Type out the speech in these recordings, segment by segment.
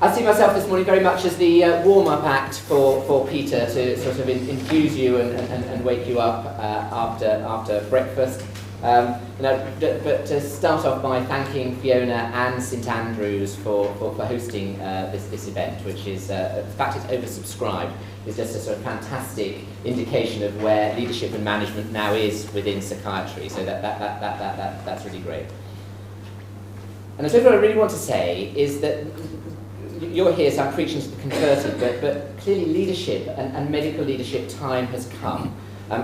I see myself this morning very much as the warm-up act for Peter to sort of infuse you and wake you up after breakfast. But to start off by thanking Fiona and St Andrews for hosting this event, which is, the fact it's oversubscribed, is just a sort of fantastic indication of where leadership and management now is within psychiatry. So that's really great. And I suppose what I really want to say is that you're here, so I'm preaching to the converted, but clearly leadership and medical leadership time has come.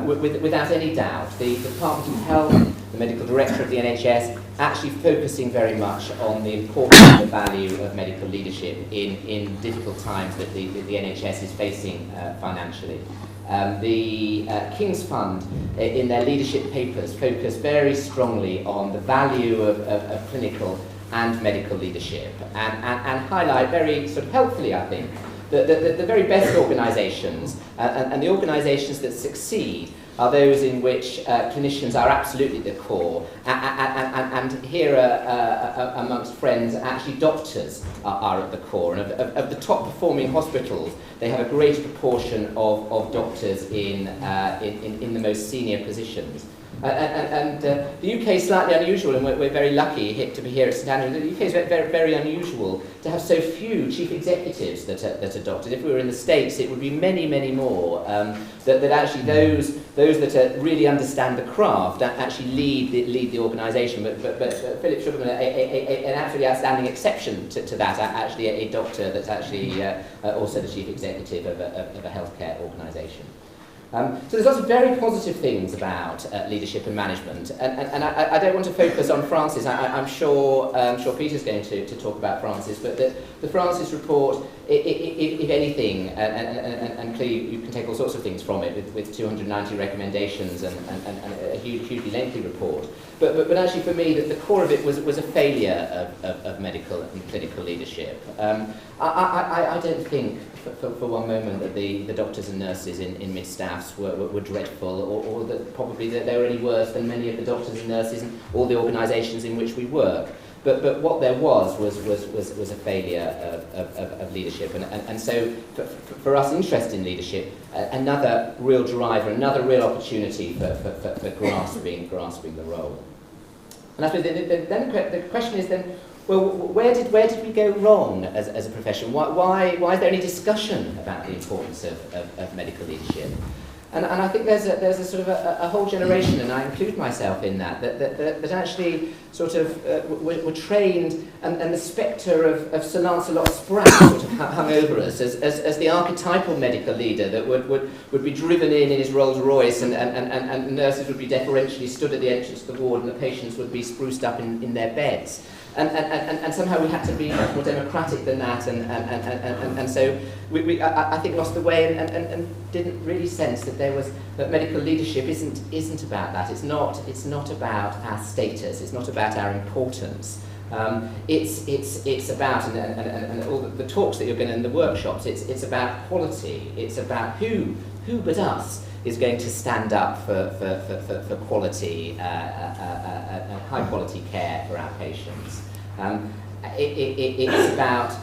Without any doubt, the Department of Health, the medical director of the NHS, actually focusing very much on the importance and the value of medical leadership in difficult times that the NHS is facing financially. The King's Fund, in their leadership papers, focus very strongly on the value of clinical and medical leadership, and highlight very sort of helpfully, I think, the very best organisations and the organisations that succeed are those in which clinicians are absolutely the core, and here amongst friends, actually doctors are at the core. And of the top performing hospitals, they have a greater proportion of doctors in the most senior positions. The UK is slightly unusual, and we're very lucky to be here at St Andrews. The UK is very, very unusual to have so few chief executives that are doctors. If we were in the States, it would be many, many more. That actually those that really understand the craft actually lead the organisation. But Philip Sugarman, an absolutely outstanding exception to that. Actually, a doctor that's actually also the chief executive of a healthcare organisation. So there's lots of very positive things about leadership and management, and I don't want to focus on Francis. I'm sure Peter's going to talk about Francis, but the Francis report, if anything, and clearly you can take all sorts of things from it with 290 recommendations and a hugely lengthy report. But actually for me, the core of it was a failure of medical and clinical leadership. I don't think for one moment that the doctors and nurses in mid-staffs were dreadful, or that probably that they were any worse than many of the doctors and nurses in all the organisations in which we work. But what there was a failure of leadership, and so for us interested in leadership, another real driver, another real opportunity for grasping the role. And I suppose then the question is then, well, where did we go wrong as a profession? Why is there any discussion about the importance of medical leadership? And I think there's a sort of a whole generation, and I include myself in that actually sort of were trained, and the spectre of Sir Lancelot Spratt sort of hung over us as the archetypal medical leader that would be driven in his Rolls Royce, and nurses would be deferentially stood at the entrance to the ward, and the patients would be spruced up in their beds. And somehow we had to be much more democratic than that, and so we I think lost the way and didn't really sense that medical leadership isn't about that. It's not about our status. It's not about our importance. It's about and all the talks that you're going to in the workshops. It's about quality. It's about who but us is going to stand up for quality, high quality care for our patients. It's about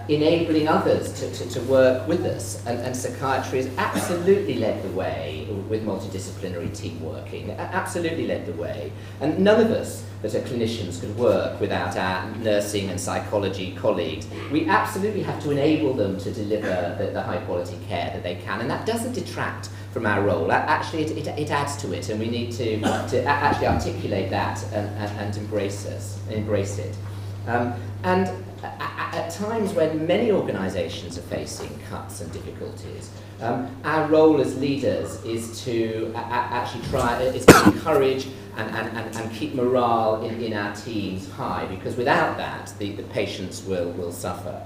enabling others to work with us, and psychiatry has absolutely led the way with multidisciplinary team working, absolutely led the way, and none of us that are clinicians could work without our nursing and psychology colleagues. We absolutely have to enable them to deliver the high quality care that they can, and that doesn't detract from our role. Actually, it adds to it, and we need to actually articulate that and embrace it. And at times when many organisations are facing cuts and difficulties, our role as leaders is to actually to encourage and keep morale in our teams high, because without that, the patients will suffer.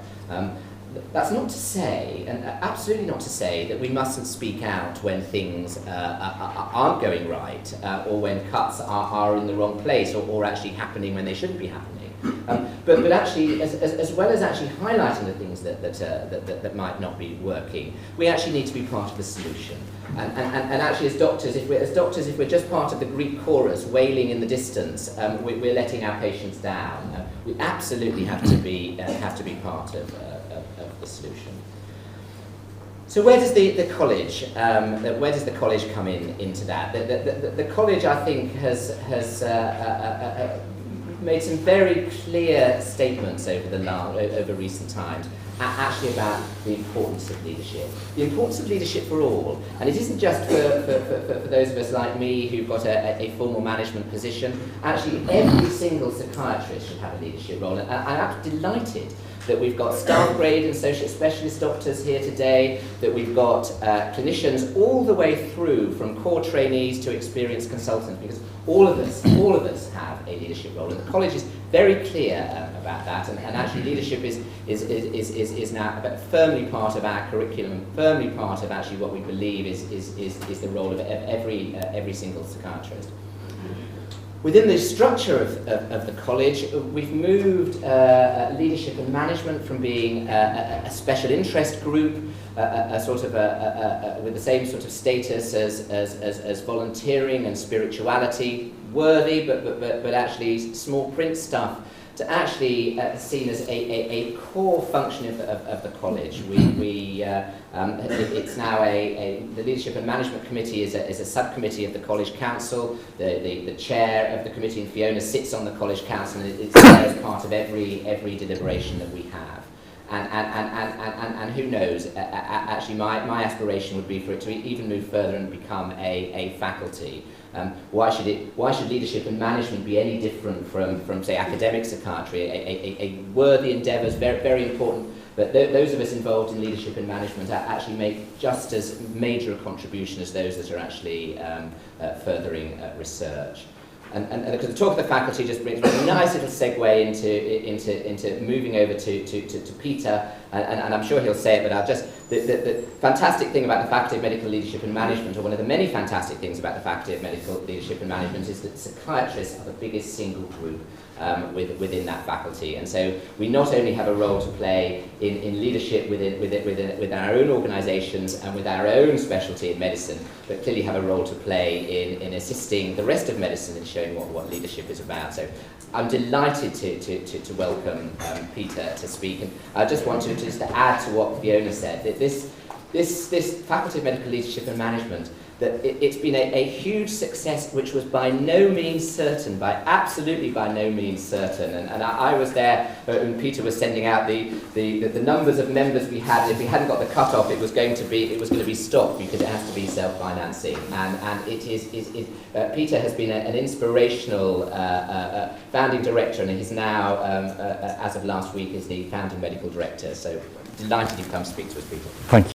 That's not to say, and absolutely not to say, that we mustn't speak out when things aren't going right, or when cuts are in the wrong place, or actually happening when they shouldn't be happening. But actually, as well as actually highlighting the things that might not be working, we actually need to be part of the solution. And actually, as doctors, if we're just part of the Greek chorus wailing in the distance, we're letting our patients down. We absolutely have to be part of the solution. So where does the college come into that? The college, I think, has made some very clear statements over recent times, actually about the importance of leadership. The importance of leadership for all, and it isn't just for those of us like me who've got a formal management position. Actually, every single psychiatrist should have a leadership role, and I'm delighted that we've got staff grade and associate specialist doctors here today, that we've got clinicians all the way through from core trainees to experienced consultants, because all of us have a leadership role, and the college is very clear about that, and actually leadership is now firmly part of our curriculum, firmly part of actually what we believe is the role of every single psychiatrist. Within the structure of the college, we've moved leadership and management from being a special interest group, with the same sort of status as volunteering and spirituality, worthy but actually small print stuff, to actually seen as a core function of the college. It's now the Leadership and Management Committee is a subcommittee of the College Council. The chair of the committee, and Fiona, sits on the College Council, and it's there as part of every deliberation that we have. And who knows, actually my aspiration would be for it to even move further and become a faculty. Why should leadership and management be any different from say, academic psychiatry? A worthy endeavour is very, very important, but those of us involved in leadership and management actually make just as major a contribution as those that are actually furthering research. And because the talk of the faculty just brings me a nice little segue into moving over to Peter, and I'm sure he'll say it, but I'll just, the fantastic thing about the Faculty of Medical Leadership and Management, or one of the many fantastic things about the Faculty of Medical Leadership and Management, is that psychiatrists are the biggest single group within that faculty, and so we not only have a role to play in leadership within our own organisations and with our own specialty in medicine, but clearly have a role to play in assisting the rest of medicine in showing what leadership is about. So I'm delighted to welcome Peter to speak, and I just wanted to add to what Fiona said, that this Faculty of Medical Leadership and Management, that it's been a huge success, which was by no means certain, absolutely by no means certain. And I was there when Peter was sending out the numbers of members we had. If we hadn't got the cut-off, it was going to be stopped, because it has to be self-financing. And it is Peter has been an inspirational founding director, and he's now, as of last week, is the founding medical director. So delighted you've come to speak to us, Peter. Thank you.